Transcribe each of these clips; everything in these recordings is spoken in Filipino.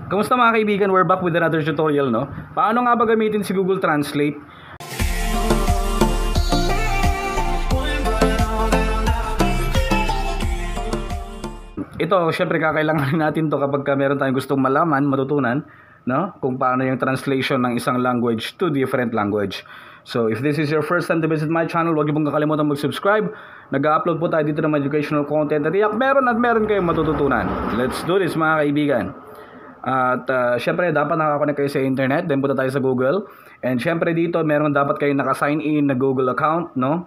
Kamusta mga kaibigan? We're back with another tutorial, no? Paano nga ba gamitin si Google Translate? Ito, syempre kakailanganin natin to kapag meron tayong gustong malaman, matutunan, no? Kung paano yung translation ng isang language to different language. So, if this is your first time to visit my channel, huwag niyo pong kakalimutan mag-subscribe. Nag-upload po tayo dito ng educational content at iyak meron kayong matututunan. Let's do this mga kaibigan. At syempre dapat nakakonect kayo sa internet, then punta tayo sa Google. And syempre dito meron dapat kayong naka-sign in na Google account, no?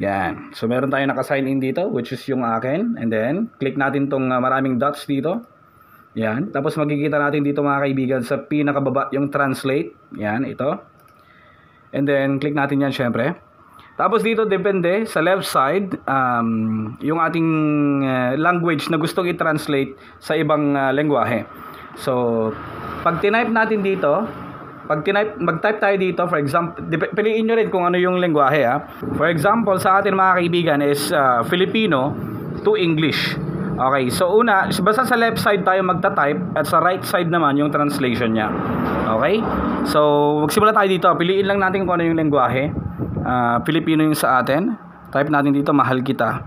Yan. So meron tayong naka-sign in dito, which is yung akin. And then click natin tong maraming dots dito. Yan. Tapos makikita natin dito mga kaibigan sa pinakababa yung translate. Yan, ito. And then click natin yan syempre. Tapos dito depende sa left side yung ating language na gustong i-translate sa ibang lengguwahe. So, pag tinype natin dito, mag-type tayo dito, for example, piliin nyo rin kung ano yung lengguwahe ha. For example, sa atin mga kaibigan is Filipino to English. Okay, so una, basta sa left side tayo magta-type at sa right side naman yung translation niya. Okay? So, magsimula tayo dito. Piliin lang natin kung ano yung lengguwahe. Filipino yung sa atin. Type natin dito, mahal kita.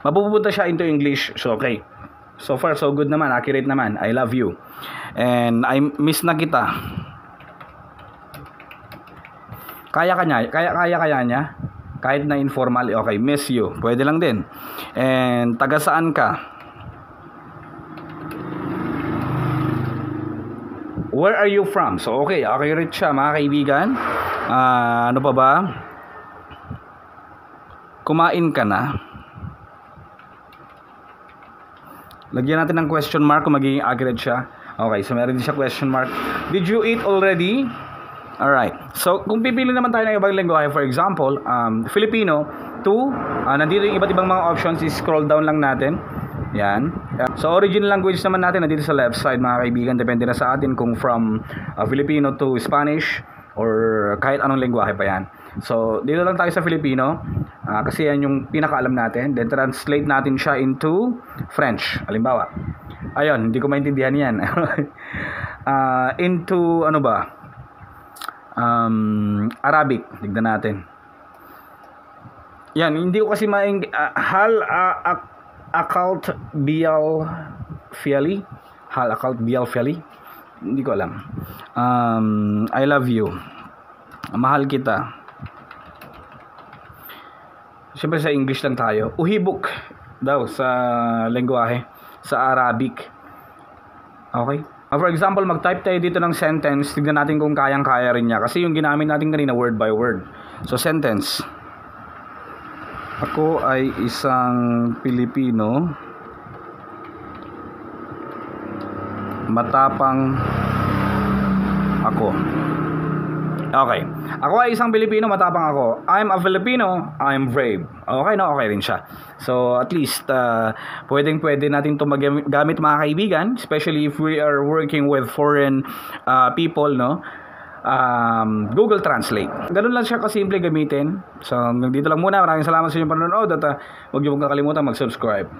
Mapupunta siya into English. So, okay. So far, so good naman. Accurate naman. I love you. And I miss na kita. Kaya niya. Kahit na informal, okay, miss you. Pwede lang din. And taga saan ka? Where are you from? So okay, accurate siya mga kaibigan. Ano pa ba? Kumain ka na? Lagyan natin ng question mark kung magiging accurate siya. Okay, so meron din siya question mark. Did you eat already? Alright. So, kung pipili naman tayo ng ibang lengguwahe, for example, Filipino to, nandito yung iba't ibang mga options, scroll down lang natin. Yan. So, original language naman natin, nandito sa left side, mga kaibigan. Depende na sa atin kung from Filipino to Spanish or kahit anong lengguwahe pa yan. So, dito lang tayo sa Filipino kasi yan yung pinakaalam natin. Then, translate natin siya into French. Halimbawa. Ayun, hindi ko maintindihan yan. Into, ano ba? Arabic. Tignan natin. Yan, hindi ko kasi hal akalt bial fiali. Hal akalt bial fiali. Hindi ko alam. I love you. Mahal kita. Siyempre sa English lang tayo. Uhibok daw sa lengguwahe. Sa Arabic. Okay? For example, mag-type tayo dito ng sentence. Tignan natin kung kayang-kaya rin niya. Kasi yung ginamit natin kanina word by word. So, sentence. Ako ay isang Pilipino. Matapang ako. Okay. Ako ay isang Pilipino, matapang ako. I'm a Filipino, I'm brave. Okay, no? Okay rin siya. So, at least, pwede natin ito magamit mga kaibigan, especially if we are working with foreign people, no? Google Translate. Ganun lang siya kasimple gamitin. So, hanggang dito lang muna. Maraming salamat sa inyong panonood at huwag niyo pong kakalimutan mag-subscribe.